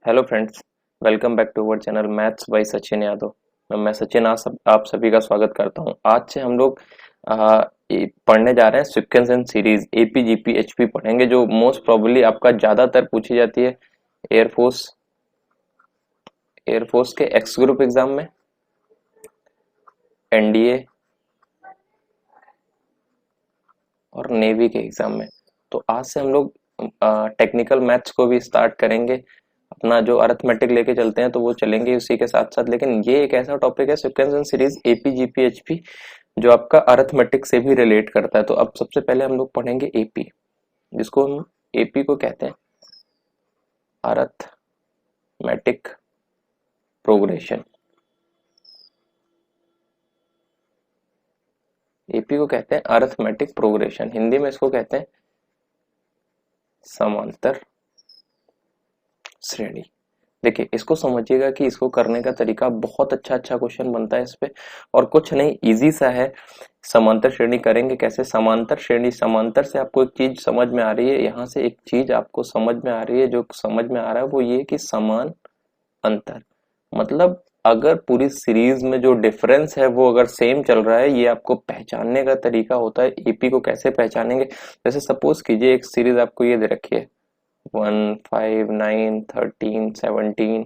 Hello friends, welcome back to our channel maths by Sachin Yadav. मैं सचिन आप सभी का स्वागत करता हूं। आज से हम लोग पढ़ने जा रहे हैं sequence and series AP GP HP पढ़ेंगे, जो मोस्ट प्रोबेबली आपका ज्यादातर पूछी जाती है एयरफोर्स एयरफोर्स के एक्स ग्रुप एग्जाम में, एनडीए और नेवी के एग्जाम में। तो आज से हम लोग टेक्निकल मैथ्स को भी स्टार्ट करेंगे। अपना जो अरिथमेटिक लेके चलते हैं तो वो चलेंगे उसी के साथ साथ, लेकिन ये एक ऐसा टॉपिक है sequence and series AP GP HP जो आपका अरिथमेटिक से भी रिलेट करता है। तो अब सबसे पहले हम लोग पढ़ेंगे एपी, जिसको हम एपी को कहते हैं अरिथमेटिक प्रोग्रेशन। एपी को कहते हैं अरिथमेटिक प्रोग्रेशन, हिंदी में इसको कहते हैं समांतर श्रेणी। देखिए, इसको समझिएगा कि इसको करने का तरीका बहुत अच्छा क्वेश्चन बनता है इस पे, और कुछ नहीं, इजी सा है। समांतर श्रेणी करेंगे कैसे? समांतर श्रेणी, समांतर से आपको एक चीज समझ में आ रही है, यहाँ से एक चीज आपको समझ में आ रही है। जो समझ में आ रहा है वो ये कि समान अंतर, मतलब अगर पूरी सीरीज में जो डिफरेंस है वो अगर सेम चल रहा है, ये आपको पहचानने का तरीका होता है। एपी को कैसे पहचानेंगे? जैसे सपोज कीजिए एक सीरीज आपको ये दे रखी है 1 5 9 13 17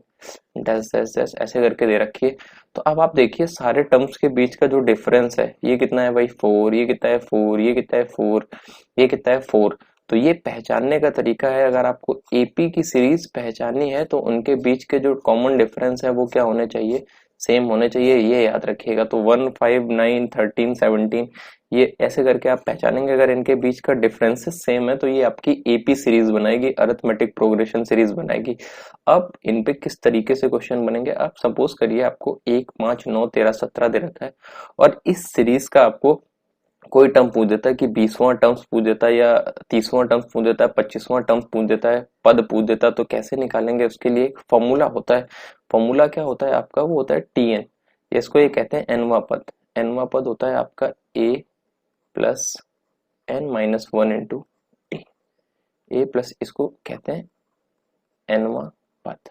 10 10 10 ऐसे करके दे रखी है। तो अब आप देखिए सारे टर्म्स के बीच का जो डिफरेंस है, ये कितना है भाई? 4। ये कितना है? 4। ये कितना है? 4। ये कितना है? 4। तो ये पहचानने का तरीका है। अगर आपको एपी की सीरीज पहचाननी है तो उनके बीच के जो कॉमन डिफरेंस है वो क्या होने चाहिए? सेम होने चाहिए, ये याद रखिएगा। तो 1 5 9 13 17 ये ऐसे करके आप पहचानेंगे। अगर इनके बीच का डिफरेंसेस सेम है तो ये आपकी एपी सीरीज बनाएगी, अरिथमेटिक प्रोग्रेशन सीरीज बनाएगी। अब इन पे किस तरीके से क्वेश्चन बनेंगे? आप सपोज करिए आपको 1 5 9 13 17 दे रखा है, और इस सीरीज का आपको कोई टर्म पूछ देता है कि 20वां टर्म्स पूछ देता है, या 30वां टर्म्स पूछ देता है, 25वां टर्म्स पूछ देता है, पद पूछ देता है, तो कैसे निकालेंगे? उसके लिए एक फॉर्मूला होता है। फॉर्मूला क्या होता है आपका? वो होता है टीएन। इसको ये कहते हैं एनवा पद। एनवा पद होता है आपका A plus N minus one into T. A plus, इसको कहते हैं एनवा पद।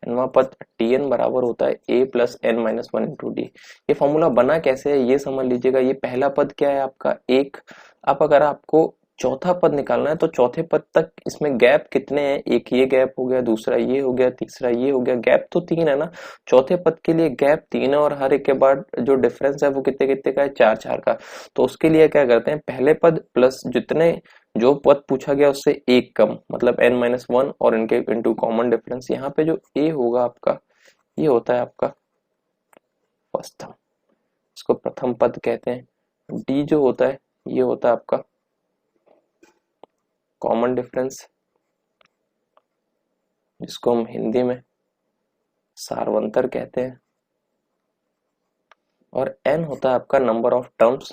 एनवा पद टीएन बराबर होता है A plus N minus one into D. ये फॉर्मूला बना कैसे है ये समझ लीजिएगा। ये पहला पद क्या है आपका? एक। अब अगर आपको चौथा पद निकालना है तो चौथे पद तक इसमें गैप कितने हैं? एक ये गैप हो गया, दूसरा ये हो गया, तीसरा ये हो गया, गैप तो 3 है ना। चौथे पद के लिए गैप 3 है, और हर एक के बाद जो डिफरेंस है वो कितने कितने का है? 4 4 का। तो उसके लिए क्या करते हैं? पहले पद प्लस जितने जो पद पूछा गया उससे एक कम, मतलब n माइनस वन, और इनके इंटू कॉमन डिफरेंस। यहाँ पे जो a होगा आपका, ये होता है आपका फर्स्ट टर्म, इसको प्रथम पद कहते हैं। d जो होता है ये होता है आपका कॉमन डिफरेंस, जिसको हम हिंदी में सारवंतर कहते हैं। और n होता है आपका नंबर ऑफ टर्म्स,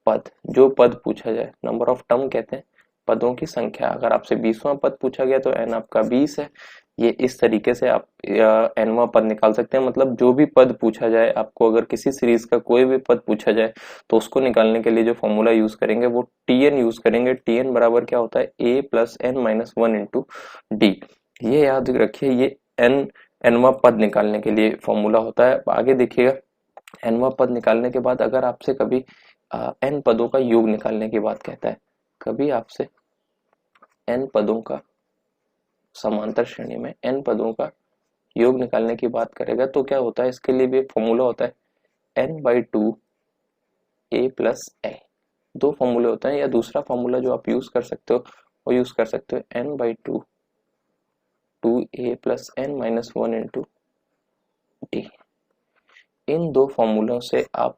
पद, जो पद पूछा जाए। नंबर ऑफ टर्म कहते हैं पदों की संख्या। अगर आपसे 20वां पद पूछा गया तो n आपका 20 है। ये इस तरीके से आप nवां पद निकाल सकते हैं। मतलब जो भी पद पूछा जाए आपको, अगर किसी सीरीज का कोई भी पद पूछा जाए तो उसको निकालने के लिए जो फॉर्मूला यूज करेंगे वो tn यूज करेंगे। tn बराबर क्या होता है? a plus N minus one into D. ये याद रखिए, ये nवां पद निकालने के लिए फॉर्मूला होता है। आगे देखिएगा, nवां पद निकालने के बाद अगर आपसे कभी n पदों का योग निकालने की बात कहता है, कभी आपसे n पदों का, समांतर श्रेणी में n पदों का योग निकालने की बात करेगा तो क्या होता है? इसके लिए भी एक फॉर्मूला होता है n by two A plus A. दो फॉर्मूले होते हैं, या दूसरा फॉर्मूला जो आप यूज कर सकते हो वो यूज कर सकते हो n by two two A plus N minus one into D. इन दो फॉर्मूलों से आप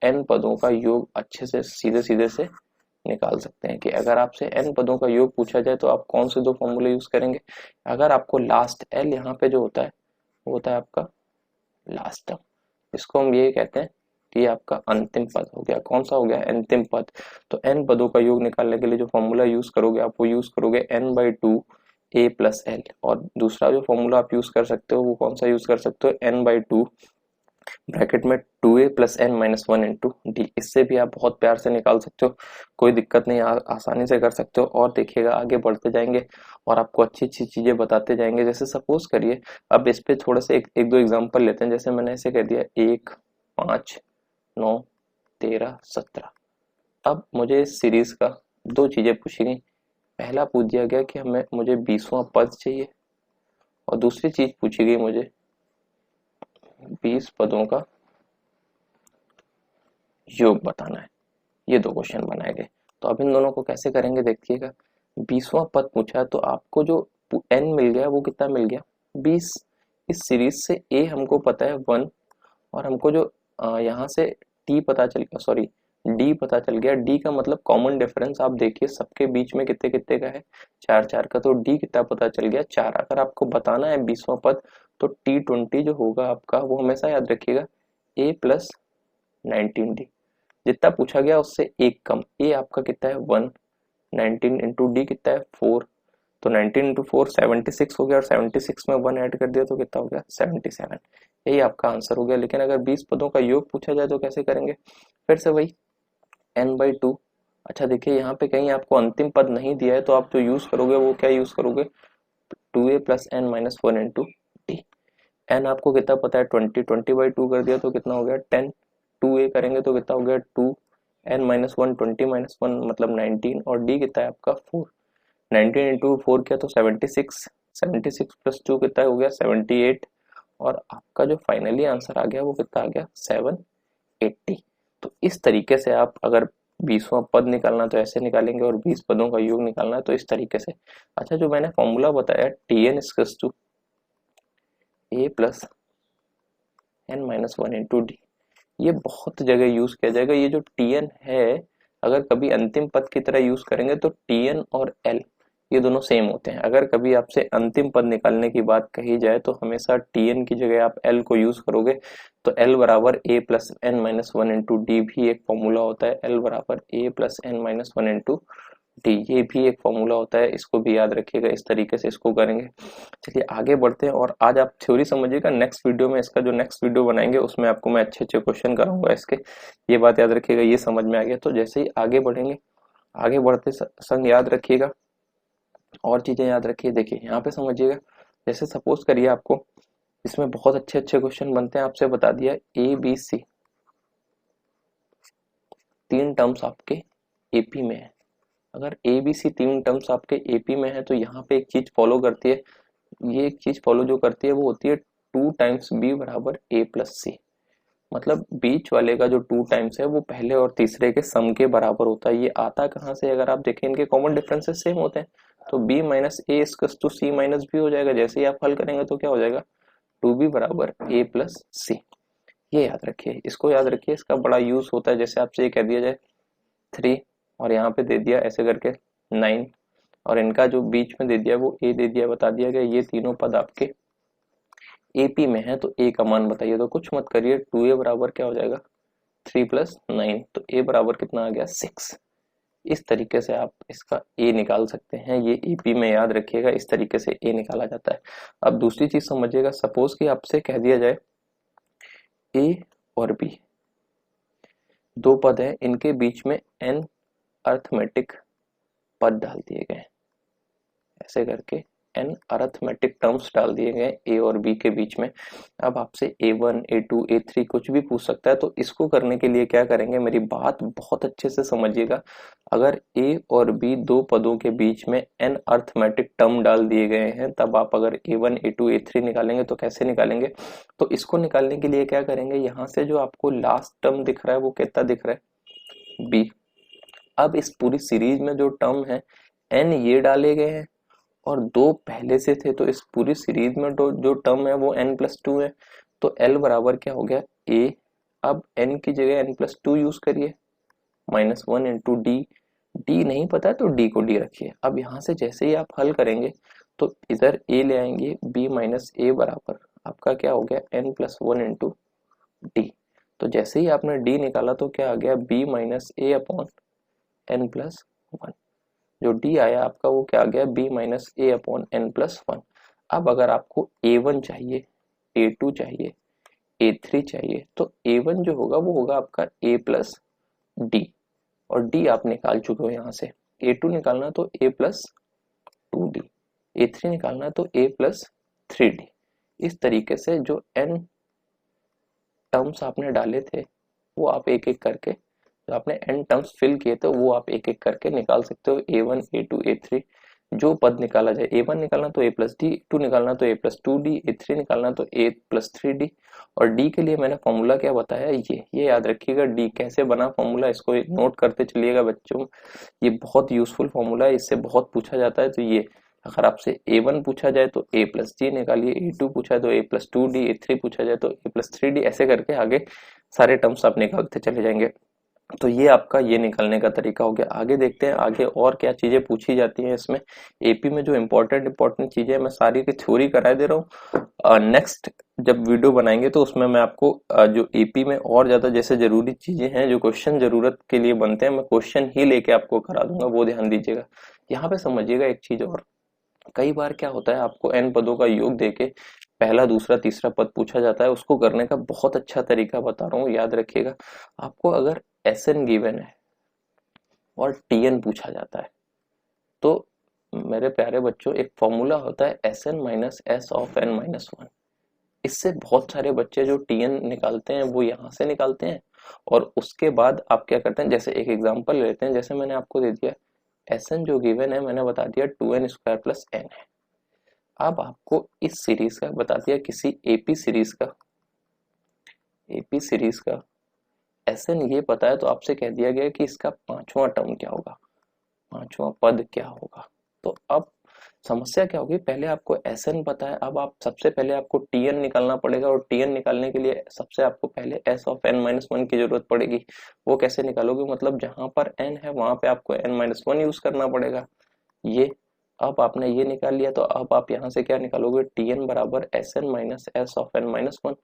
n पदों का योग अच्छे से सीधे सीधे से निकाल सकते हैं। कि अगर आपसे n पदों का योग पूछा जाए तो आप कौन से दो फॉर्मूले यूज करेंगे? अगर आपको लास्ट l यहाँ पे जो होता है वो होता है आपका लास्ट टर्म, इसको हम ये कहते हैं कि ये आपका अंतिम पद हो गया। कौन सा हो गया? अंतिम पद। तो n पदों का योग निकालने के लिए जो फॉर्मूला यूज करोगे आप, वो यूज करोगे n by two A plus L. और दूसरा जो फॉर्मूला आप यूज कर सकते हो वो कौन सा यूज कर सकते हो? n बाई टू ब्रैकेट में 2a प्लस n माइनस 1 इंटू डी। इससे भी आप बहुत प्यार से निकाल सकते हो, कोई दिक्कत नहीं, आसानी से कर सकते हो। और देखिएगा आगे बढ़ते जाएंगे और आपको अच्छी अच्छी चीजें बताते जाएंगे। जैसे सपोज करिए, अब इस पे थोड़ा सा एक दो एग्जांपल लेते हैं। जैसे मैंने ऐसे कह दिया 1, 5, 9, 13, 17। अब मुझे इस सीरीज का दो चीजें पूछी गई। पहला पूछ दिया गया कि मुझे 20वां पद चाहिए, और दूसरी चीज पूछी गई मुझे 20 पदों का योग बताना है। ये दो क्वेश्चन बनाए गए। तो अब इन दोनों को कैसे करेंगे देखिएगा। 20वां पद पूछा है तो आपको जो n मिल गया वो कितना मिल गया, 20। इस सीरीज से a हमको पता है 1, और हमको जो यहाँ से t पता चल गया, सॉरी d पता चल गया। d का मतलब कॉमन डिफरेंस आप देखिए सबके बीच में कितने कितने का है, 4 4 का। तो d कितना पता चल गया, 4। अगर आपको बताना है 20वां पद तो t20 जो होगा आपका वो हमेशा याद रखिएगा a प्लस 19d। जितना पूछा गया उससे एक कम, ए आपका कितना है 1, 19 इंटू डी कितना है 4। तो 19 इंटू 4 76 हो गया, और 76 में 1 ऐड कर दिया तो कितना हो गया 77। यही आपका आंसर हो गया। लेकिन अगर 20 पदों का योग पूछा जाए तो कैसे करेंगे, फिर से वही n/2। अच्छा देखिए यहाँ पे कहीं आपको अंतिम पद नहीं दिया है तो आप जो यूज करोगे वो क्या यूज करोगे, 2a प्लस n माइनस 1 इंटू डी। n आपको कितना पता है 20, 20/2 कर दिया तो कितना हो गया 10। 2a करेंगे तो कितना हो गया 2, n माइनस 1, 20 माइनस 1 मतलब 19, और d कितना है आपका 4। 19 इंटू 4 किया तो 76, 76 प्लस 2 कितना हो गया 78, और आपका जो फाइनली आंसर आ गया वो कितना आ गया 780। तो इस तरीके से आप अगर 20वां पद निकालना तो ऐसे निकालेंगे, और 20 पदों का योग निकालना है तो इस तरीके से। अच्छा जो मैंने फॉर्मूला बताया tn इक्वल्स टू a प्लस n माइनस 1 इंटू डी, ये बहुत जगह यूज किया जाएगा। ये जो tn है अगर कभी अंतिम पद की तरह यूज करेंगे तो tn और l ये दोनों सेम होते हैं। अगर कभी आपसे अंतिम पद निकालने की बात कही जाए तो हमेशा tn की जगह आप l को यूज करोगे। तो l बराबर a प्लस n माइनस 1 इंटू डी भी एक फॉर्मूला होता है। l बराबर a प्लस n माइनस 1 इंटू डी, ये भी एक फॉर्मूला होता है। इसको भी याद रखिएगा, इस तरीके से इसको करेंगे। चलिए आगे बढ़ते हैं, और आज आप थ्योरी समझिएगा। नेक्स्ट वीडियो में इसका जो नेक्स्ट वीडियो बनाएंगे उसमें आपको मैं अच्छे अच्छे क्वेश्चन कराऊंगा इसके। ये बात याद रखिएगा, ये समझ में आ गया। तो जैसे ही आगे बढ़ेंगे, आगे बढ़ते संग याद रखिएगा और चीजें याद रखिए। देखिए यहाँ पे समझिएगा, जैसे सपोज करिए आपको इसमें बहुत अच्छे अच्छे क्वेश्चन बनते हैं। आपसे बता दिया ABC 3 टर्म्स आपके एपी में है। अगर ABC 3 टर्म्स आपके एपी में है तो यहाँ पे एक चीज फॉलो करती है, ये एक चीज फॉलो जो करती है वो होती है 2 टाइम्स B बराबर A प्लस सी। मतलब बीच वाले का जो 2 टाइम्स है वो पहले और तीसरे के सम के बराबर होता है। ये आता कहाँ से, अगर आप देखें इनके कॉमन डिफरेंसेस सेम होते हैं। तो B minus A equals to C minus B हो जाएगा। जैसे ही आप हल करेंगे तो क्या हो जाएगा 2B बराबर A प्लस सी। ये याद रखिए, इसको याद रखिए, इसका बड़ा यूज होता है। जैसे आपसे ये कह दिया जाए 3 और यहाँ पे दे दिया ऐसे करके 9, और इनका जो बीच में दे दिया वो A दे दिया, बता दिया गया ये तीनों पद आपके एपी में है। तो A का मान बताइए, तो कुछ मत करिए, 2A बराबर क्या हो जाएगा 3 प्लस 9, तो A बराबर कितना आ गया 6। इस तरीके से आप इसका A निकाल सकते हैं। ये एपी में याद रखिएगा, इस तरीके से A निकाला जाता है। अब दूसरी चीज समझिएगा, सपोज कि आपसे कह दिया जाए A और B दो पद है, इनके बीच में n अर्थमेटिक पद डाल दिए गए, ऐसे करके n अरिथमेटिक टर्म्स डाल दिए गए a और b के बीच में। अब आपसे a1 a2 a3 कुछ भी पूछ सकता है। तो इसको करने के लिए क्या करेंगे, मेरी बात बहुत अच्छे से समझिएगा। अगर a और b दो पदों के बीच में n अरिथमेटिक टर्म डाल दिए गए हैं, तब आप अगर a1 a2 a3 निकालेंगे तो कैसे निकालेंगे। तो इसको निकालने के लिए क्या करेंगे, यहाँ से जो आपको लास्ट टर्म दिख रहा है वो कितना दिख रहा है b। अब इस पूरी सीरीज में जो टर्म है n ये डाले गए हैं और दो पहले से थे, तो इस पूरी सीरीज में जो टर्म है वो n प्लस 2 है। तो l बराबर क्या हो गया a। अब n की जगह n प्लस 2 यूज करिए, माइनस 1 इंटू डी। डी नहीं पता है तो d को d रखिए। अब यहाँ से जैसे ही आप हल करेंगे तो इधर a ले आएंगे, b माइनस ए बराबर आपका क्या हो गया n प्लस 1 इंटू डी। तो जैसे ही आपने d निकाला तो क्या आ गया b माइनस ए अपॉन n प्लस 1। जो d आया आपका वो क्या आ गया b माइनस ए अपॉन n प्लस 1। अब अगर आपको a1 चाहिए, a2 चाहिए, A3 चाहिए, तो A1 जो होगा वो होगा आपका A प्लस डी, और डी आप निकाल चुके हो यहाँ से। A2 निकालना तो A प्लस 2D, A3 निकालना तो A प्लस 3D। इस तरीके से जो n टर्म्स आपने डाले थे वो आप एक एक करके, जो आपने n टर्म्स फिल किए थे वो आप एक एक करके निकाल सकते हो। A1 A2 A3 जो पद निकाला जाए, A1 निकालना तो A प्लस डी, A2 निकालना तो A प्लस 2D, A3 निकालना तो A प्लस 3D। और D के लिए मैंने फॉर्मूला क्या बताया, ये याद रखिएगा। D कैसे बना फॉर्मूला, इसको नोट करते चलिएगा बच्चों। ये बहुत यूजफुल फॉर्मूला है, इससे बहुत पूछा जाता है। तो ये अगर आपसे A1 पूछा जाए तो A प्लस डी निकालिए, A2 पूछा तो A प्लस 2D, A3 पूछा जाए तो A प्लस 3D, ऐसे करके आगे सारे टर्म्स आप निकालते चले जाएंगे। तो ये आपका ये निकालने का तरीका हो गया। आगे देखते हैं आगे और क्या चीजें पूछी जाती हैं इसमें। एपी में जो इंपॉर्टेंट चीजें मैं सारी की थ्योरी करा दे रहा हूँ। नेक्स्ट जब वीडियो बनाएंगे तो उसमें मैं आपको जो एपी में और ज्यादा जैसे जरूरी चीजें हैं, जो क्वेश्चन जरूरत के लिए बनते हैं, मैं क्वेश्चन ही लेके आपको करा दूंगा, वो ध्यान दीजिएगा। यहाँ पे समझिएगा एक चीज और, कई बार क्या होता है आपको n पदों का योग देके पहला दूसरा तीसरा पद पूछा जाता है। उसको करने का बहुत अच्छा तरीका बता रहा हूँ, याद रखिएगा। आपको अगर Sn गिवन है और Tn पूछा जाता है तो मेरे प्यारे बच्चों एक फॉर्मूला होता है Sn minus S of n माइनस 1। इससे बहुत सारे बच्चे जो Tn निकालते हैं वो यहाँ से निकालते हैं, और उसके बाद आप क्या करते हैं, जैसे एक एग्जांपल लेते हैं, जैसे मैंने आपको दे दिया Sn जो गिवन है मैंने बता दिया 2n स्क्वायर प्लस n है। अब आपको इस सीरीज का बता दिया, किसी एपी सीरीज का Sn ये पता है, तो आपसे कह दिया गया कि इसका पांचवा टर्म क्या होगा, पांचवा पद क्या होगा। तो अब समस्या क्या होगी, पहले आपको Sn पता है, अब आप सबसे पहले आपको Tn निकालना पड़ेगा, और Tn निकालने के लिए सबसे आपको पहले s ऑफ n माइनस 1 की जरूरत पड़ेगी। वो कैसे निकालोगे, मतलब जहां पर n है वहां पे आपको n माइनस 1 यूज करना पड़ेगा। ये अब आपने ये निकाल लिया, तो अब आप यहाँ से क्या निकालोगे, Tn बराबर Sn minus S of n माइनस 1।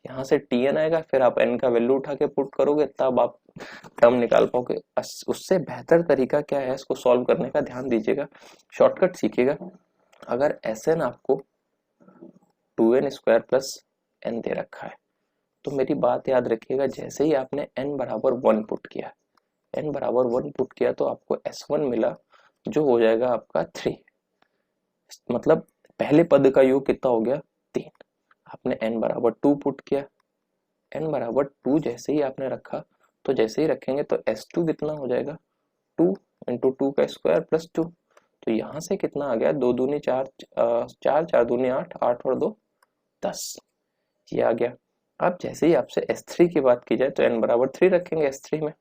यहाँ से Tn आएगा, फिर आप n का वैल्यू उठा के पुट करोगे, तब आप टर्म निकाल पाओगे। उससे बेहतर तरीका क्या है इसको सॉल्व करने का, ध्यान दीजिएगा, शॉर्टकट सीखिएगा। अगर Sn आपको 2n स्क्वायर प्लस n दे रखा है, तो मेरी बात याद रखिएगा, जैसे ही आपने n बराबर 1 पुट किया, n बराबर 1 पुट किया तो आपको S1 मिला, जो हो जाएगा आपका 3। मतलब पहले पद का योग कितना हो गया, 3। आपने n बराबर 2 पुट किया, n बराबर 2 जैसे ही आपने रखा, तो जैसे ही रखेंगे तो S2 कितना हो जाएगा, 2 इंटू 2 का स्क्वायर प्लस 2। तो यहाँ से कितना आ गया, 2 दूनी 4, 4 4 दूनी 8, 8 और 2 10, ये आ गया। अब जैसे ही आपसे S3 की बात की जाए तो n बराबर 3 रखेंगे, S3 में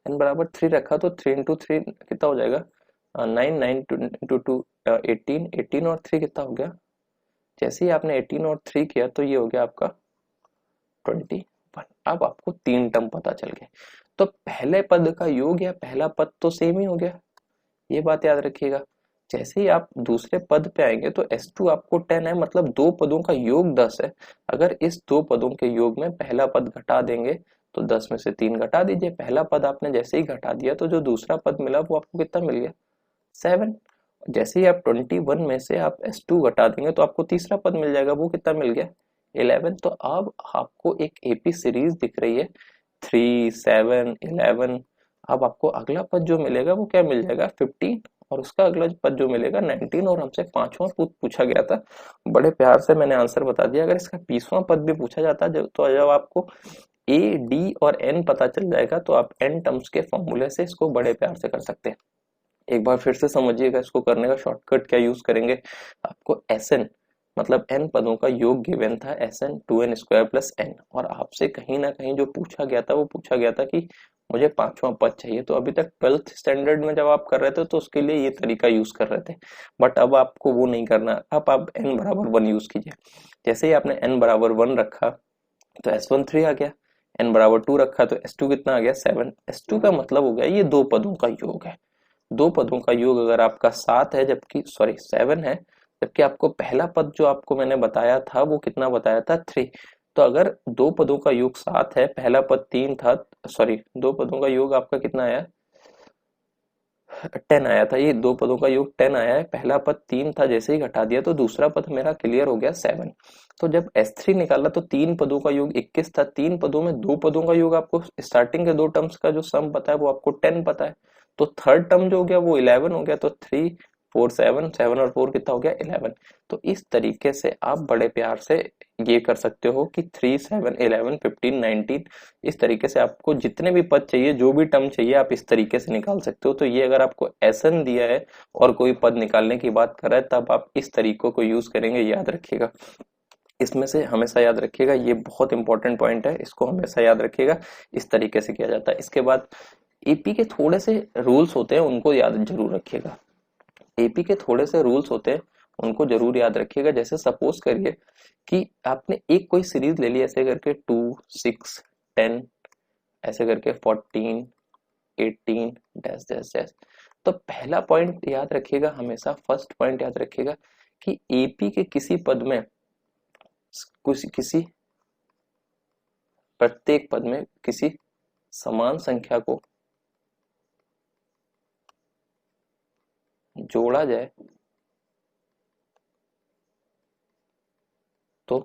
n बराबर 3 रखा तो 3 इंटू 3 कितना हो जाएगा, 9, 9 इंटू 2 18, 18 और 3 कितना हो गया। जैसे ही आपने 18 और 3 किया तो ये हो गया आपका 21। अब आपको 3 टर्म पता चल गए, तो पहले पद का योग या पहला पद तो सेम ही हो गया, ये बात याद रखिएगा। जैसे ही आप दूसरे पद पे आएंगे तो S2 आपको 10 है, मतलब दो पदों का योग 10 है। अगर इस दो पदों के योग में पहला पद घटा देंगे तो 10 में से 3 घटा दीजिए, पहला पद आपने जैसे ही घटा दिया तो जो दूसरा पद मिला वो आपको कितना मिल गया, 7। जैसे ही आप 21 में से आप S2 घटा देंगे तो आपको तीसरा पद मिल जाएगा, वो कितना मिल गया, 11। तो अब आपको एक एपी सीरीज दिख रही है 3, 7, 11। अब आपको अगला पद जो मिलेगा वो क्या मिल जाएगा, 15, और उसका अगला पद जो मिलेगा 19। और हमसे पांचवा पद पूछा गया था, बड़े प्यार से मैंने आंसर बता दिया। अगर इसका 20वां पद भी पूछा जाता तो जब आपको ए डी और एन पता चल जाएगा तो आप एन टर्म्स के फॉर्मूले से इसको बड़े प्यार से कर सकते हैं। एक बार फिर से समझिएगा, इसको करने का शॉर्टकट क्या यूज करेंगे, आपको Sn मतलब n पदों का योग गिवन था, Sn 2n square plus n, और आपसे कहीं ना कहीं जो पूछा गया था वो पूछा गया था कि मुझे पांचवा पद चाहिए। तो अभी तक 12th स्टैंडर्ड में जब आप कर रहे थे तो उसके लिए ये तरीका यूज कर रहे थे, बट अब आपको वो नहीं करना। अब आप n बराबर 1 यूज कीजिए। जैसे ही आपने n बराबर 1 रखा तो S1 3 आ गया, n बराबर 2 रखा तो S2 कितना आ गया, 7। S2 का मतलब हो गया ये दो पदों का योग है। दो पदों का योग अगर आपका 7 है, जबकि 7 है, जबकि आपको पहला पद जो आपको मैंने बताया था वो कितना बताया था, 3। तो अगर दो पदों का योग 7 है, पहला पद 3 था, दो पदों का योग आपका कितना आया, 10 आया था, ये दो पदों का योग 10 आया है। पहला पद 3 था, जैसे ही घटा दिया तो दूसरा पद मेरा क्लियर हो गया 7। तो जब S3 निकाला तो 3 पदों का योग 21 था। 3 पदों में 2 पदों का योग आपको स्टार्टिंग के 2 टर्म्स का जो सम पता है वो आपको 10 पता है। तो थर्ड टर्म जो हो गया वो 11 हो गया। तो 3 4 7, 7 और 4 कितना हो गया 11। तो इस तरीके से आप बड़े प्यार से ये कर सकते हो कि 3 7 11 15 19, इस तरीके से आपको जितने भी पद चाहिए, जो भी टर्म चाहिए, आप इस तरीके से निकाल सकते हो। तो ये अगर आपको एसएन दिया है और कोई पद निकालने की बात कर रहा है तब आप इस तरीकों को यूज करेंगे, याद रखिएगा। इसमें से हमेशा याद रखिएगा, ये बहुत इंपॉर्टेंट पॉइंट है, इसको हमेशा याद रखिएगा। इस तरीके से किया जाता है। इसके बाद एपी के थोड़े से रूल्स होते हैं, उनको याद जरूर रखिएगा। एपी के थोड़े से रूल्स होते हैं, उनको जरूर याद रखिएगा। जैसे सपोज करिए कि आपने एक कोई सीरीज ले ली, ऐसे करके 2 6 10, ऐसे करके 14 18 डैश डैश डैश। तो पहला पॉइंट याद रखिएगा, हमेशा फर्स्ट पॉइंट याद रखिएगा कि एपी के किसी पद में किसी प्रत्येक पद में किसी समान संख्या को जोड़ा जाए तो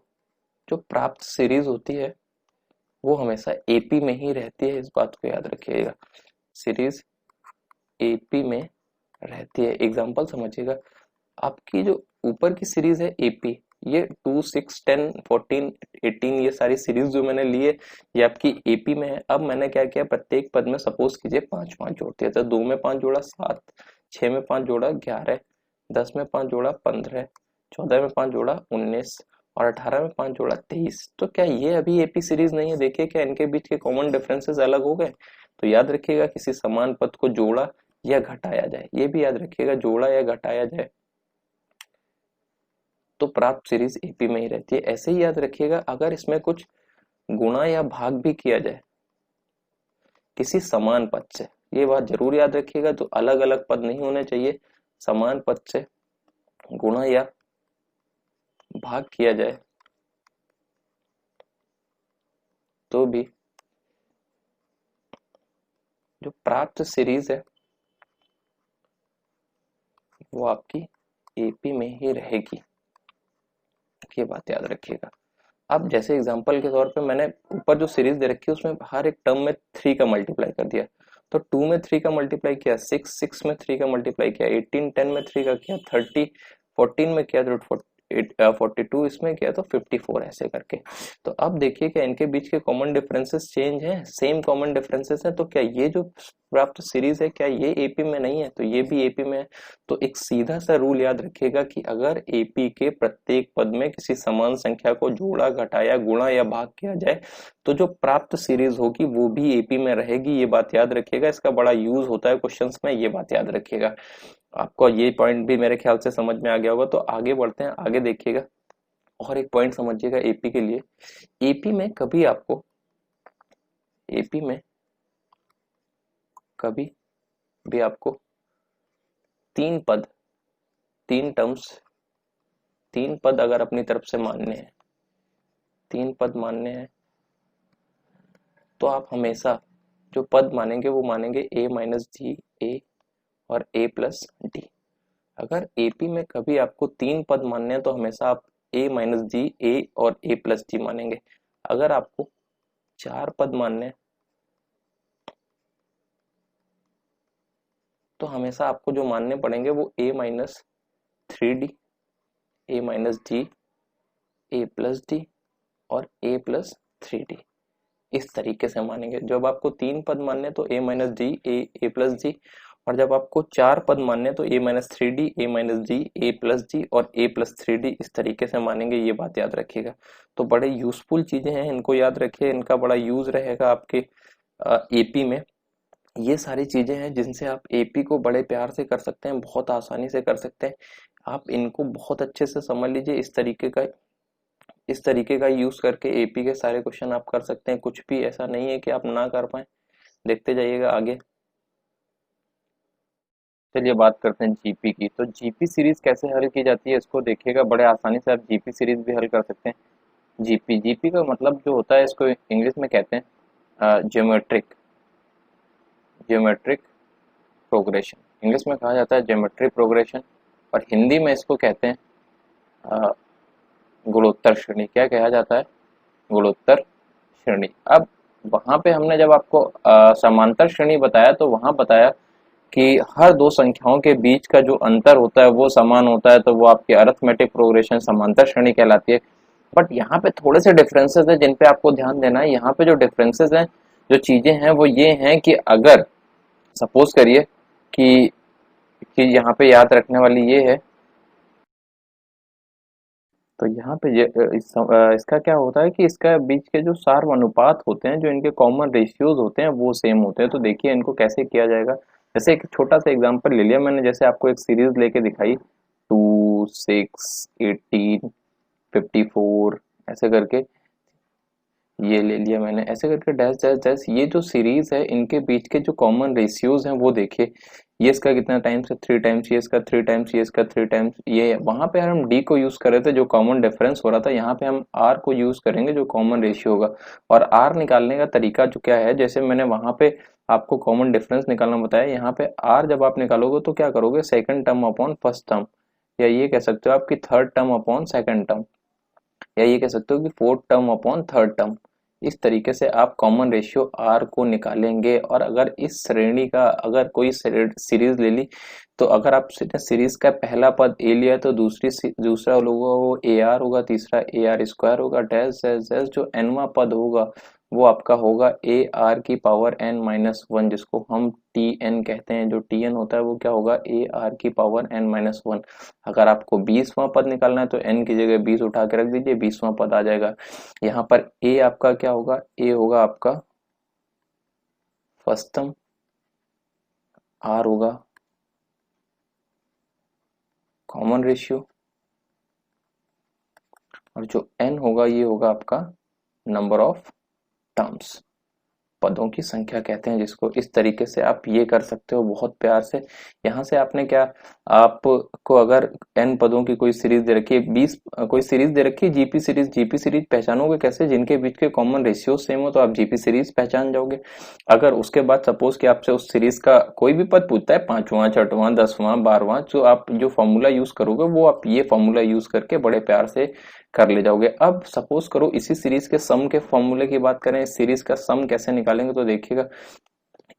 जो प्राप्त सीरीज होती है वो हमेशा एपी में ही रहती है। इस बात को याद रखिएगा, सीरीज एपी में रहती है। एग्जांपल समझिएगा, आपकी जो ऊपर की सीरीज है एपी, ये 2 6 10 14 18 ये सारी सीरीज जो मैंने ली है ये आपकी एपी में है। अब मैंने क्या किया, प्रत्येक पद में सपोज कीजिए 5 5 जोड़ दिया। तो 2 में 5 जोड़ा 7, 6 में 5 जोड़ा 11, 10 में 5 जोड़ा 15, 14 में 5 जोड़ा 19 और 18 में 5 जोड़ा 23। तो क्या ये अभी एपी सीरीज नहीं है? देखिए क्या इनके बीच के कॉमन डिफरेंसेस अलग हो गए? तो याद रखिएगा, किसी समान पद को जोड़ा या घटाया जाए, ये भी याद रखिएगा, जोड़ा या घटाया जाए तो प्राप्त सीरीज एपी में ही रहती है। ऐसे ही याद रखिएगा, अगर इसमें कुछ गुणा या भाग भी किया जाए किसी समान पद से, ये बात जरूर याद रखिएगा, तो अलग अलग पद नहीं होने चाहिए, समान पद से गुणा या भाग किया जाए तो भी जो प्राप्त सीरीज है वो आपकी एपी में ही रहेगी, ये बात याद रखिएगा। अब जैसे एग्जांपल के तौर पे मैंने ऊपर जो सीरीज दे रखी है उसमें हर एक टर्म में 3 का मल्टीप्लाई कर दिया। तो 2 में 3 का मल्टीप्लाई किया, 6 6 में 3 का मल्टीप्लाई किया, 18 10 में 3 का किया, 30 14 में किया, तो 42 इसमें किया, तो 54 ऐसे करके। तो अब देखिए क्या इनके बीच के कॉमन डिफरेंसेस चेंज हैं? सेम कॉमन डिफरेंसेस हैं। तो क्या ये जो प्राप्त सीरीज है क्या ये एपी में नहीं है? तो ये भी एपी में है। तो एक सीधा सा रूल याद रखिएगा कि अगर एपी के प्रत्येक पद में किसी समान संख्या को जोड़ा घटाया गुणा या भाग किया जाए तो जो प्राप्त सीरीज होगी वो भी एपी में रहेगी, ये बात याद रखिएगा। इसका बड़ा यूज होता है क्वेश्चंस में, ये बात याद रखिएगा। आपको ये पॉइंट भी मेरे ख्याल से समझ में आ गया होगा। तो आगे बढ़ते हैं, आगे देखिएगा और एक पॉइंट समझिएगा एपी के लिए। एपी में कभी आपको एपी में कभी भी आपको 3 पद 3 टर्म्स 3 पद अगर अपनी तरफ से मानने हैं 3 पद मानने हैं तो आप हमेशा जो पद मानेंगे वो मानेंगे a माइनस जी ए और a प्लस डी। अगर एपी में कभी आपको 3 पद मानने हैं तो हमेशा आप a माइनस जी ए और a प्लस डी मानेंगे। अगर आपको 4 पद मानने हैं तो हमेशा आपको जो मानने पड़ेंगे वो a minus 3d, a minus D, a plus D और a प्लस 3d, इस तरीके से मानेंगे। जब आपको 3 पद मानने तो a minus D, a plus D, और जब आपको 4 पद मानने तो a minus 3d, a minus D, a plus D और a प्लस 3d, इस तरीके से मानेंगे, ये बात याद रखिएगा। तो बड़े यूजफुल चीजें हैं, इनको याद रखिए, इनका बड़ा यूज रहेगा आपके एपी में। ये सारी चीजें हैं जिनसे आप एपी को बड़े प्यार से कर सकते हैं, बहुत आसानी से कर सकते हैं। आप इनको बहुत अच्छे से समझ लीजिए, इस तरीके का यूज करके एपी के सारे क्वेश्चन आप कर सकते हैं। कुछ भी ऐसा नहीं है कि आप ना कर पाए। देखते जाइएगा आगे। चलिए बात करते हैं जीपी की। तो जीपी सीरीज कैसे हल की जाती है इसको देखिएगा, बड़े आसानी से आप जीपी सीरीज भी हल कर सकते हैं। जीपी जीपी का मतलब जो होता है, इसको इंग्लिश में कहते हैं ज्योमेट्रिक ज्योमेट्रिक प्रोग्रेशन। इंग्लिश में कहा जाता है ज्योमेट्री प्रोग्रेशन, और हिंदी में इसको कहते हैं गुणोत्तर श्रेणी। क्या कहा जाता है? गुणोत्तर श्रेणी। अब वहां पे हमने जब आपको समांतर श्रेणी बताया तो वहां बताया कि हर दो संख्याओं के बीच का जो अंतर होता है वो समान होता है, तो वो आपकी अरिथमेटिक प्रोग्रेशन समांतर श्रेणी कहलाती है। बट यहाँ पे थोड़े से डिफरेंसेस हैं जिन पे आपको ध्यान देना है। यहाँ पे जो डिफरेंसेस हैं, जो चीजें हैं वो ये हैं कि अगर सपोज करिए कि चीज यहाँ पे याद रखने वाली ये है, तो यहाँ पे इसका क्या होता है कि इसका बीच के जो सार्वनुपात होते हैं, जो इनके कॉमन रेशियोज होते हैं वो सेम होते हैं। तो देखिए इनको कैसे किया जाएगा। जैसे एक छोटा सा एग्जांपल ले लिया मैंने, जैसे आपको एक सीरीज लेके दिखाई 2, 6, 18, 54 ऐसे करके, ये ले लिया मैंने ऐसे करके डैश डैश डैश। ये जो सीरीज है इनके बीच के जो कॉमन रेशियोज हैं वो देखिए। ये इसका कितना टाइम्स है? 3 टाइम्स। ये इसका 3 टाइम्स। ये इसका 3 टाइम्स। ये वहां पे हम डी को यूज कर रहे थे जो कॉमन डिफरेंस हो रहा था, यहाँ पे हम आर को यूज करेंगे जो कॉमन रेशियो होगा। और आर निकालने का तरीका जो क्या है, जैसे मैंने वहां पे आपको कॉमन डिफरेंस निकालना बताया, यहाँ पे आर जब आप निकालोगे तो क्या करोगे? Second term upon first term, या ये कह सकते हो आपकी third term upon second term, या ये कह सकते हो कि fourth term upon third term. इस तरीके से आप कॉमन रेशियो आर को निकालेंगे। और अगर इस श्रेणी का अगर कोई सीरीज ले ली, तो अगर आप सीरीज का पहला पद ए लिया तो दूसरा होगा वो ए आर होगा, तीसरा ए आर स्क्वायर होगा, डैश डैश डैश। जो एनवा पद होगा वो आपका होगा ए आर की पावर एन माइनस वन, जिसको हम टी एन कहते हैं। जो टी एन होता है वो क्या होगा? ए आर की पावर एन माइनस वन। अगर आपको 20वां पद निकालना है तो एन की जगह 20 उठा के रख दीजिए, 20वां पद आ जाएगा। यहाँ पर ए आपका क्या होगा? ए होगा आपका फर्स्ट टर्म, आर होगा कॉमन रेशियो, और जो एन होगा ये होगा आपका नंबर ऑफ टर्म्स, पदों की संख्या कहते हैं जिसको। इस तरीके से आप ये कर सकते हो बहुत प्यार से। यहाँ से आपने क्या, आपको अगर n पदों की कोई सीरीज दे रखी है, 20 कोई सीरीज दे रखी है जीपी सीरीज। जीपी सीरीज पहचानोगे कैसे? जिनके बीच के कॉमन रेशियो सेम हो तो आप जीपी सीरीज पहचान जाओगे। अगर उसके बाद सपोज कि आपसे उस सीरीज का कोई भी पद पूछता है, 5वां, 6वां, 10वां, 12वां, जो आप जो फॉर्मूला यूज करोगे वो आप ये फॉर्मूला यूज करके बड़े प्यार से कर ले जाओगे। अब सपोज करो इसी सीरीज के सम के फॉर्मूले की बात करें, इस सीरीज का सम कैसे निकालेंगे, तो देखिएगा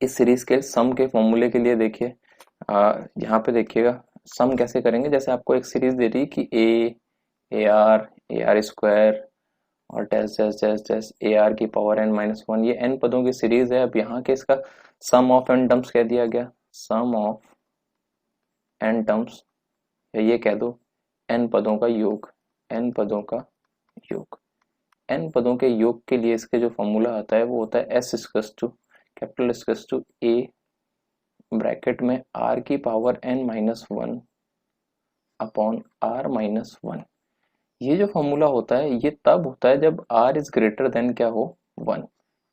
इस सीरीज के सम के फॉर्मूले के लिए देखिए यहाँ पे देखिएगा सम कैसे करेंगे। जैसे आपको एक सीरीज दे रही है कि ए आर स्क्वायर और dash dash dash dash A R की पावर एन माइनस वन, ये एन पदों की सीरीज है। अब यहाँ के इसका सम ऑफ एन टर्म्स कह दिया गया, सम ऑफ एन टर्म्स, या ये कह दो एन पदों का योग, एन पदों का योग। एन पदों के योग के लिए इसके जो फॉर्मूला आता है वो होता है S equals to capital equals to A bracket में आर की power N minus one upon R minus one. ये जो फॉर्मूला होता है ये तब होता है जब आर इज ग्रेटर देन क्या हो? वन।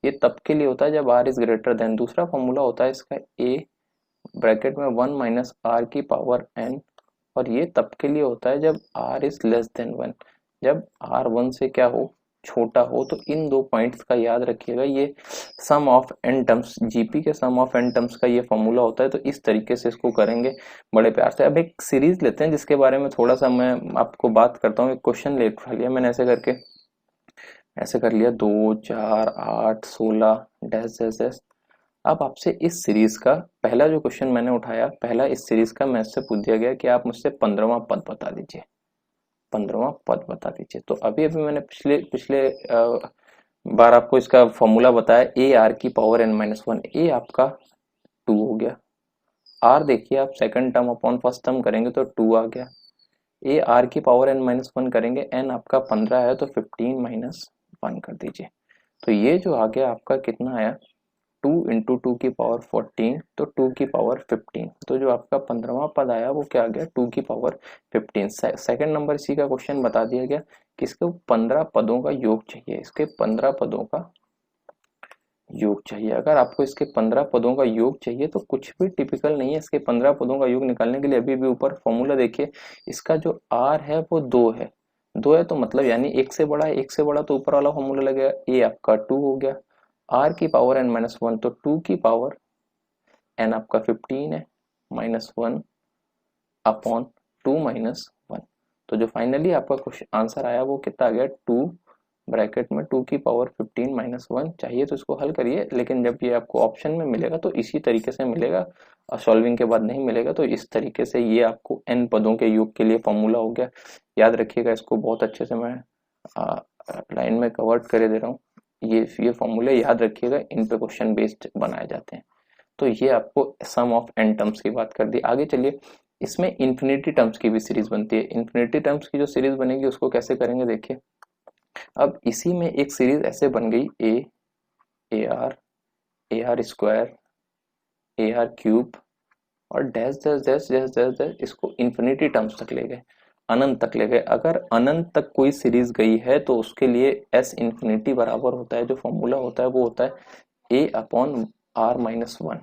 ये तब के लिए होता है जब आर इज ग्रेटर देन। दूसरा फॉर्मूला होता है इसका ए ब्रैकेट में वन माइनस आर की पावर एन, और ये तब के लिए होता है जब R is less than one, जब आर वन से क्या हो? छोटा हो। तो इन दो पॉइंट्स का याद रखिएगा। ये सम ऑफ एन टर्म्स, जीपी के सम ऑफ एन टर्म्स का ये फॉर्मूला होता है। तो इस तरीके से इसको करेंगे बड़े प्यार से। अब एक सीरीज लेते हैं जिसके बारे में थोड़ा सा मैं आपको बात करता हूँ। एक क्वेश्चन ले उठा लिया मैंने ऐसे करके, ऐसे कर लिया 2, 4, 8, 16 डैश डैश डैश। अब आपसे इस सीरीज का पहला जो क्वेश्चन मैंने उठाया, पहला इस सीरीज का मैथ्स से पूछ दिया गया कि आप मुझसे 15वां पद बता दीजिए, 15वां पद बता दीजिए। तो अभी अभी मैंने पिछले पिछले बार आपको इसका फॉर्मूला बताया, ए आर की पावर एन माइनस वन। ए आपका 2 हो गया, आर देखिए आप second term upon first term करेंगे तो 2 आ गया। ए आर की पावर एन माइनस वन करेंगे, एन आपका 15 है तो 15 माइनस 1 कर दीजिए। तो ये जो आ गया आपका कितना आया? 2 इंटू 2 की पावर 14, तो 2 की पावर 15। तो जो आपका 15वां पद आया वो क्या आ गया? 2 की पावर 15। सेकंड नंबर इसी का क्वेश्चन बता दिया गया कि इसको 15 पदों का योग चाहिए, इसके 15 पदों का योग चाहिए। अगर आपको इसके 15 पदों का योग चाहिए तो कुछ भी टिपिकल नहीं है। इसके 15 पदों का योग निकालने के लिए अभी भी ऊपर फॉर्मूला देखिए, इसका जो आर है वो 2 है, 2 है तो मतलब यानी एक से बड़ा है, एक से बड़ा तो ऊपर वाला फॉर्मूला लगेगा। ए आपका 2 हो गया, आर की पावर एन माइनस वन, तो 2 की पावर एन आपका 15 है, -1 अपॉन 2 - 1। तो जो फाइनली आपका क्वेश्चन आंसर आया वो कितना आ गया, 2 ब्रैकेट में 2 की पावर 15 - 1। चाहिए तो इसको हल करिए, लेकिन जब ये आपको ऑप्शन में मिलेगा तो इसी तरीके से मिलेगा, सॉल्विंग के बाद नहीं मिलेगा। तो इस तरीके से ये आपको n पदों के योग के लिए फॉर्मूला हो गया। याद रखिएगा इसको, बहुत अच्छे से मैं लाइन में कवर्ट करे दे रहा हूँ। ये फॉर्मूले याद रखिएगा, इन पे क्वेश्चन बेस्ड बनाए जाते हैं। तो ये आपको सम ऑफ n टर्म्स की बात कर दी। आगे चलिए, इसमें इन्फिनिटी टर्म्स की भी सीरीज बनती है। इन्फिनिटी टर्म्स की जो सीरीज बनेगी उसको कैसे करेंगे देखिए। अब इसी में एक सीरीज ऐसे बन गई, A R square, A R cube और dash dash dash dash dash dash, इसको इन्फिनिटी टर्म्स तक ले गए, अनंत तक ले गए। अगर अनंत तक कोई सीरीज गई है तो उसके लिए एस इन्फिनिटी बराबर होता है, जो फॉर्मूला होता है वो होता है ए अपॉन आर माइनस 1,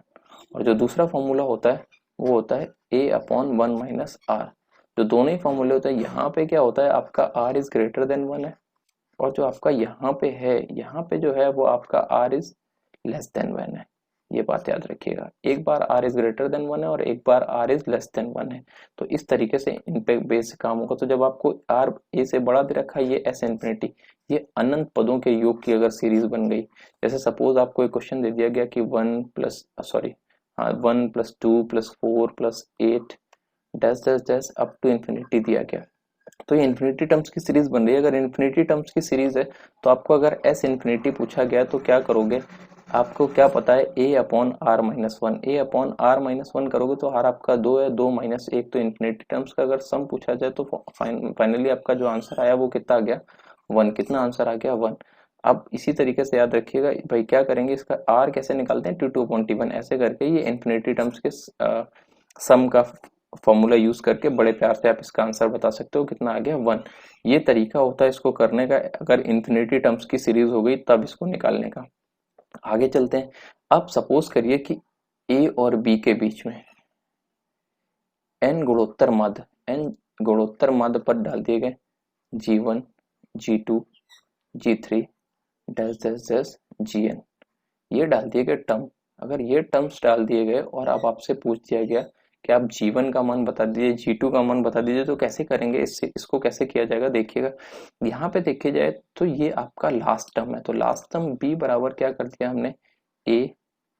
और जो दूसरा फॉर्मूला होता है वो होता है ए अपॉन 1 माइनस आर। जो दोनों ही फॉर्मूले होते हैं, यहाँ पे क्या होता है आपका आर इज ग्रेटर देन 1 है, और जो आपका यहाँ पे है, यहाँ पे जो है वो आपका आर इज लेस देन 1 है। ये बात याद रखिएगा, एक बार आर इज ग्रेटर देन 1 है और एक बार आर इज लेस देन 1 है। तो इस तरीके से इन पे बेस काम होगा। तो जब आपको आर ए से बड़ा दे रखा है, ये एस इन्फिनिटी, ये अनंत पदों के योग की अगर सीरीज बन गई, जैसे सपोज आपको एक क्वेश्चन दे दिया गया कि 1 + 2 + 4 + 8 dash dash dash up to infinity दिया गया, तो ये इन्फिनिटी टर्म्स की सीरीज बन रही है। अगर इन्फिनिटी टर्म्स की सीरीज है तो आपको अगर एस इन्फिनिटी पूछा गया तो क्या करोगे, आपको क्या पता है A upon R minus 1, A upon R minus 1 करोगे तो आर आपका 2 है, 2 - 1, तो इन्फिनिटी टर्म्स का अगर सम पूछा जाए तो फाइनली आपका जो आंसर आया वो कितना आ गया, 1। कितना आंसर आ गया, 1। अब इसी तरीके से याद रखिएगा भाई, क्या करेंगे इसका आर कैसे निकालते हैं, T2/T1 ऐसे करके ये इन्फिनिटी टर्म्स के सम का फॉर्मूला यूज करके बड़े प्यार से आप इसका आंसर बता सकते हो, कितना आ गया, 1। ये तरीका होता है इसको करने का, अगर इन्फिनिटी टर्म्स की सीरीज हो गई तब इसको निकालने का। आगे चलते हैं। अब सपोज करिए कि ए और बी के बीच में n गुणोत्तर माध्य पद डाल दिए गए, G1 G2 G3 dash dash dash Gn, ये डाल दिए गए टर्म। अगर ये टर्म्स डाल दिए गए और अब आपसे पूछ दिया गया कि आप G1 का मान बता दीजिए, G2 का मान बता दीजिए, तो कैसे करेंगे, इसको कैसे किया जाएगा देखिएगा। यहाँ पे देखिए जाए तो ये आपका लास्ट टर्म है, तो लास्ट टर्म b बराबर क्या कर दिया हमने, a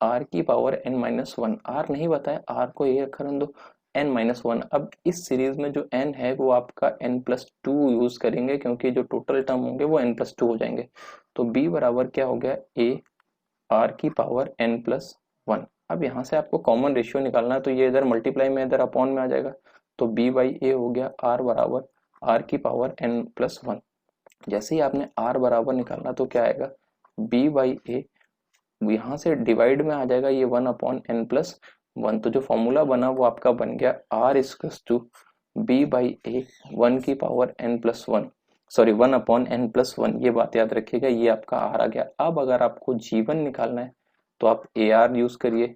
r की पावर n-1। r नहीं बताया, r को a रखा दो, n-1। अब इस सीरीज में जो n है वो आपका n+2 यूज करेंगे, क्योंकि जो टोटल टर्म होंगे वो n+2 हो जाएंगे। तो b बराबर क्या हो गया, a r की पावर n+1। अब यहाँ से आपको कॉमन रेशियो निकालना है, तो ये इधर मल्टीप्लाई में इधर अपॉन में आ जाएगा, तो b/a हो गया r बराबर r की पावर n+1। जैसे ही आपने r बराबर निकालना तो क्या आएगा, b/a, यहाँ से डिवाइड में आ जाएगा ये 1/n+1। तो जो फॉर्मूला बना वो आपका बन गया r = b/a 1 की पावर n+1, सॉरी 1/n+1। ये बात याद रखिएगा, ये आपका r आ गया। अब अगर आपको G1 निकालना है तो आप AR यूज करिए,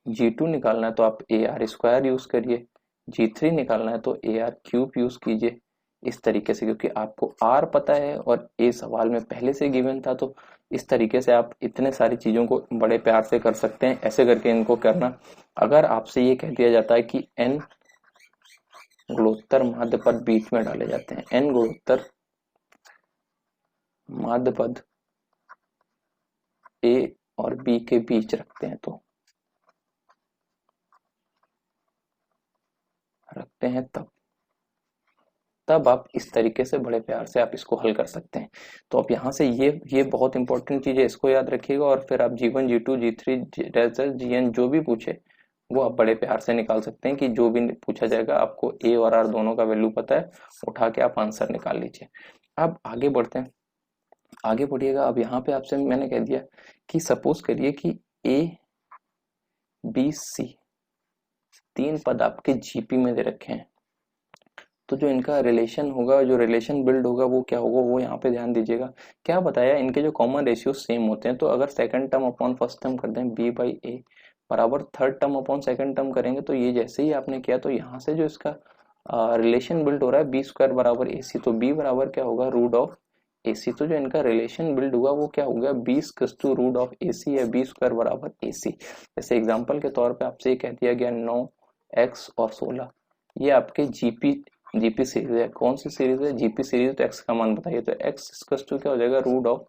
G2 निकालना है तो आप AR² यूज करिए, G3 निकालना है तो AR³ यूज कीजिए। इस तरीके से, क्योंकि आपको R पता है और A सवाल में पहले से गिवन था, तो इस तरीके से आप इतने सारी चीजों को बड़े प्यार से कर सकते हैं। ऐसे करके इनको करना। अगर आपसे ये कह दिया जाता है कि n गुणोत्तर माध्य पद बीच में डाले जाते हैं, n गुणोत्तर माध्य पद A और B के बीच रखते हैं, तो रखते हैं तब आप इस तरीके से बड़े प्यार से आप इसको हल कर सकते हैं। तो आप यहाँ से ये बहुत इंपॉर्टेंट चीज है, इसको याद रखिएगा। और फिर आप G1 G2 G3 Gn जो भी पूछे वो आप बड़े प्यार से निकाल सकते हैं, कि जो भी पूछा जाएगा आपको A और R दोनों का वैल्यू पता है, उठा के आप आंसर निकाल लीजिए। अब आगे बढ़ते हैं, आगे बढ़िएगा। अब यहाँ पे आपसे मैंने कह दिया कि सपोज करिए कि A B C 3 पद आपके GP में दे रखे हैं, तो जो इनका रिलेशन होगा, जो रिलेशन बिल्ड होगा वो क्या होगा, वो यहाँ पे ध्यान दीजिएगा। क्या बताया, इनके जो कॉमन रेशियो सेम होते हैं, तो अगर second term upon first term कर दें b/a बराबर third term upon second term करेंगे, तो ये जैसे ही आपने किया तो यहाँ से जो इसका रिलेशन बिल्ड हो रहा है b² बराबर ac, तो b बराबर क्या होगा, √ac। तो जो इनका रिलेशन बिल्ड हुआ वो क्या हो गया, b = √ac या b² बराबर ac। जैसे एग्जाम्पल के तौर पर आपसे कह दिया गया 9 x और 16, ये आपके जीपी सीरीज है। कौन सी सीरीज है? GP series. तो x का मान बताइए। तो x इक्वल टू क्या हो जाएगा? Root of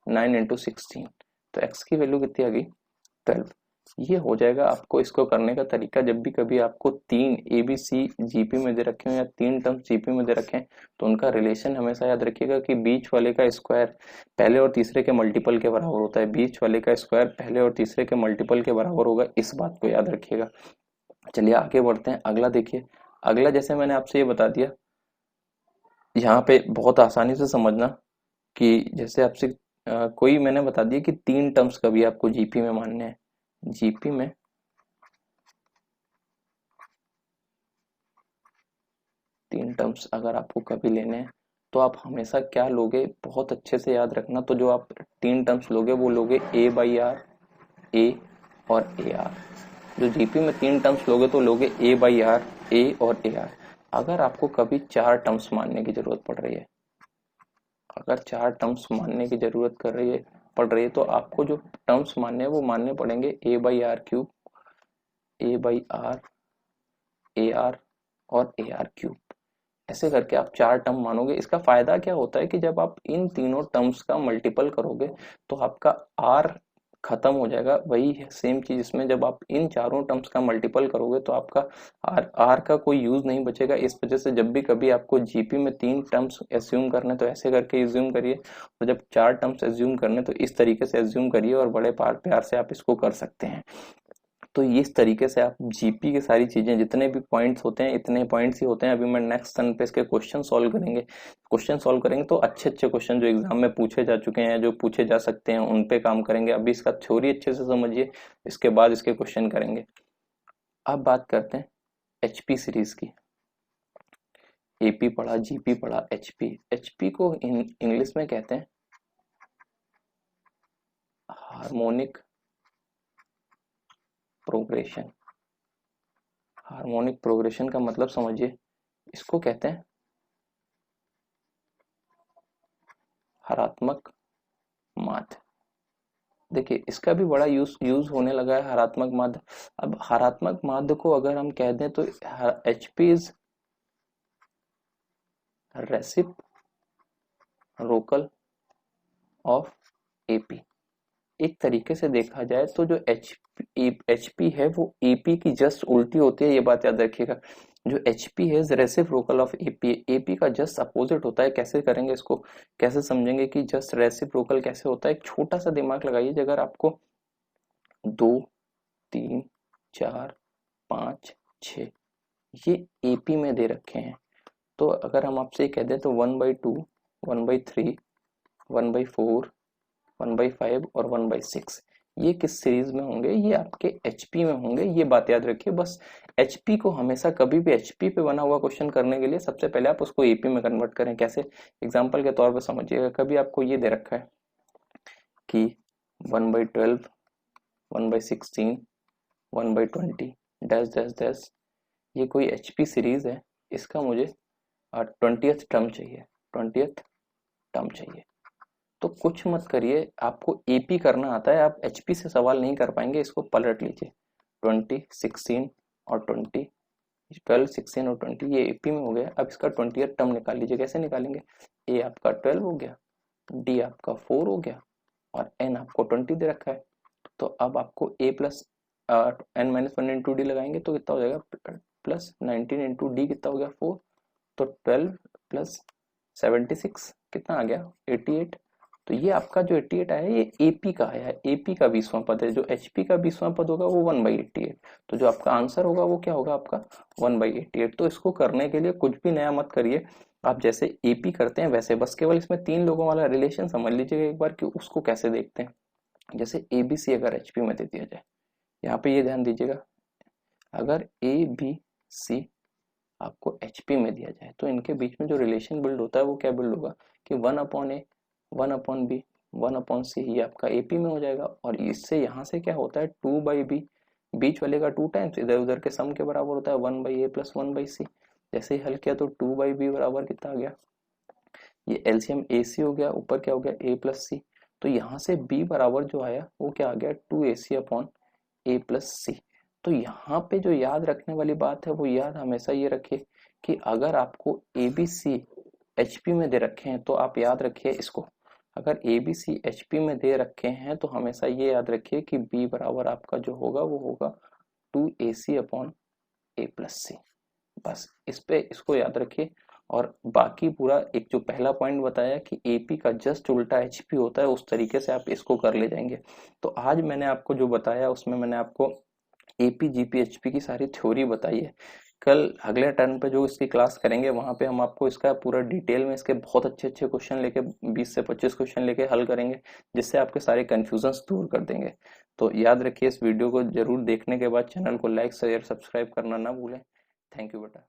9 into 16। तो x की वैल्यू कितनी आ गई? 12। ये हो जाएगा आपको इसको करने का तरीका। जब भी कभी आपको तीन ए बी सी जीपी में दे रखे हो या तीन टर्म्स जीपी में दे रखे हैं तो उनका रिलेशन हमेशा याद रखिएगा कि बीच वाले का स्क्वायर पहले और तीसरे के मल्टीपल के बराबर होता है। बीच वाले का स्क्वायर पहले और तीसरे के मल्टीपल के बराबर होगा, इस बात को याद रखिएगा। चलिए आगे बढ़ते हैं। अगला देखिए, अगला जैसे मैंने आपसे ये बता दिया, यहाँ पे बहुत आसानी से समझना कि जैसे आपसे कोई मैंने बता दिया कि तीन टर्म्स कभी आपको जीपी में मानने हैं। जीपी में तीन टर्म्स अगर आपको कभी लेने हैं तो आप हमेशा क्या लोगे? बहुत अच्छे से याद रखना। तो जो आप तीन टर्म्स लोगे वो लोगे ए बाई आर, ए और ए आर। जो जीपी में तीन टर्म्स लोगे तो लोगे ए बाई आर, ए और ए आर। अगर आपको कभी चार टर्म्स मानने की जरूरत पड़ रही है, अगर चार टर्म्स मानने की जरूरत पड़ रही है तो आपको जो टर्म्स मानने हैं वो मानने पड़ेंगे A by R cube, A by R, A R और ए आर क्यूब। ऐसे करके आप चार टर्म मानोगे। इसका फायदा क्या होता है कि जब आप इन तीनों टर्म्स का मल्टीपल करोगे तो आपका आर खत्म हो जाएगा। वही है सेम चीज इसमें, जब आप इन चारों टर्म्स का मल्टीपल करोगे तो आपका आर का कोई यूज नहीं बचेगा। इस वजह से जब भी कभी आपको जीपी में तीन टर्म्स एज्यूम करने तो ऐसे करके एज्यूम करिए, और जब चार टर्म्स एज्यूम करने तो इस तरीके से एज्यूम करिए, और बड़े प्यार से आप इसको कर सकते हैं। तो इस तरीके से आप जीपी की सारी चीजें, जितने भी पॉइंट्स होते हैं इतने पॉइंट्स ही होते हैं। अभी मैं नेक्स्ट टर्न पे इसके क्वेश्चन सॉल्व करेंगे तो अच्छे अच्छे क्वेश्चन जो एग्जाम में पूछे जा चुके हैं, जो पूछे जा सकते हैं, उन पे काम करेंगे। अभी इसका थ्योरी अच्छे से समझिए, इसके बाद इसके क्वेश्चन करेंगे। अब बात करते हैं एचपी सीरीज की। एपी पढ़ा, जीपी पढ़ा, एचपी। एचपी को इंग्लिश में कहते हैं हार्मोनिक प्रोग्रेशन। हार्मोनिक प्रोग्रेशन का मतलब समझिए, इसको कहते हैं हरात्मक माध्य। देखिए इसका भी बड़ा यूज होने लगा है, हरात्मक माध्य। अब हरात्मक माध्य को अगर हम कह दें तो HP is reciprocal of AP. एक तरीके से देखा जाए तो जो एचपी है वो एपी की जस्ट उल्टी होती है, ये बात याद रखिएगा। जो एचपी है रेसिप्रोकल ऑफ एपी, एपी का जस्ट अपोजिट होता है। कैसे करेंगे इसको, कैसे समझेंगे कि जस्ट रेसिप्रोकल कैसे होता है? एक छोटा सा दिमाग लगाइए। अगर आपको 2, 3, 4, 5, 6 ये एपी में दे रखे हैं, तो अगर हम आपसे कह दें तो 1/2, 1/3, 1/4, 1/5 और 1/6 ये किस सीरीज में होंगे? ये आपके एचपी में होंगे। ये बात याद रखिए बस। एचपी को हमेशा कभी भी एचपी पे बना हुआ क्वेश्चन करने के लिए सबसे पहले आप उसको एपी में कन्वर्ट करें। कैसे? एग्जांपल के तौर पे समझिएगा, कभी आपको ये दे रखा है कि 1/12, 1/16, 1/20 डैश डैश डैश, ये कोई एचपी सीरीज है, इसका मुझे 20th टर्म चाहिए, 20th टर्म चाहिए। तो कुछ मत करिए, आपको एपी करना आता है, आप एचपी से सवाल नहीं कर पाएंगे। इसको पलट लीजिए, 20, 16 और 20, 12, 16 और 20 ये एपी में हो गया। अब इसका 20th टर्म निकाल लीजिए। कैसे निकालेंगे? ए आपका 12 हो गया, डी आपका 4 हो गया और एन आपको 20 दे रखा है। तो अब आपको ए प्लस n-1 इंटू डी लगाएंगे तो कितना हो जाएगा? प्लस 19 इंटू डी कितना हो गया? 4। तो 12 प्लस 76 कितना आ गया? 88। तो ये आपका जो 88 आया ये एपी का आया है, एपी का 20वां पद है। जो एचपी का 20वां पद होगा वो 1/88। तो जो आपका आंसर होगा वो क्या होगा? आपका 1/88। तो इसको करने के लिए कुछ भी नया मत करिए, आप जैसे एपी करते हैं वैसे, बस केवल इसमें तीन लोगों वाला रिलेशन समझ लीजिएगा एक बार कि उसको कैसे देखते हैं। जैसे एबीसी अगर एचपी में दे दिया जाए, यहाँ पे ये ध्यान दीजिएगा, अगर ए बी सी आपको एचपी में दिया जाए तो इनके बीच में जो रिलेशन बिल्ड होता है वो क्या बिल्ड होगा कि 1/A, 1/B, 1/C ये आपका एपी में हो जाएगा। और इससे यहाँ से क्या होता है? 2/B, बीच वाले का 2 टाइम्स इधर उधर के सम के बराबर होता है 1/A प्लस 1/C। जैसे ही हल किया तो 2/B बराबर कितना आ गया? ये एलसीएम AC हो गया, ऊपर क्या हो गया? A प्लस सी। तो यहाँ से B बराबर जो आया वो क्या आ गया? 2AC अपॉन A प्लस सी। तो यहाँ पे जो याद रखने वाली बात है वो याद हमेशा ये रखिए कि अगर आपको ABC HP में दे रखे हैं तो आप याद रखिए इसको, अगर ABC HP में दे रखे हैं तो हमेशा ये याद रखिए कि B बराबर आपका जो होगा वो होगा 2AC upon A plus C। बस इस पे इसको याद रखिए। और बाकी पूरा एक जो पहला पॉइंट बताया कि एपी का जस्ट उल्टा एचपी होता है, उस तरीके से आप इसको कर ले जाएंगे। तो आज मैंने आपको जो बताया उसमें मैंने आपको एपी जीपी एचपी की सारी थ्योरी बताई है। कल अगले टर्न पे जो इसकी क्लास करेंगे वहां पे हम आपको इसका पूरा डिटेल में इसके बहुत अच्छे अच्छे क्वेश्चन लेके 20 से 25 क्वेश्चन लेके हल करेंगे, जिससे आपके सारे कंफ्यूजन्स दूर कर देंगे। तो याद रखिए इस वीडियो को जरूर देखने के बाद चैनल को लाइक शेयर सब्सक्राइब करना ना भूलें। थैंक यू बेटा।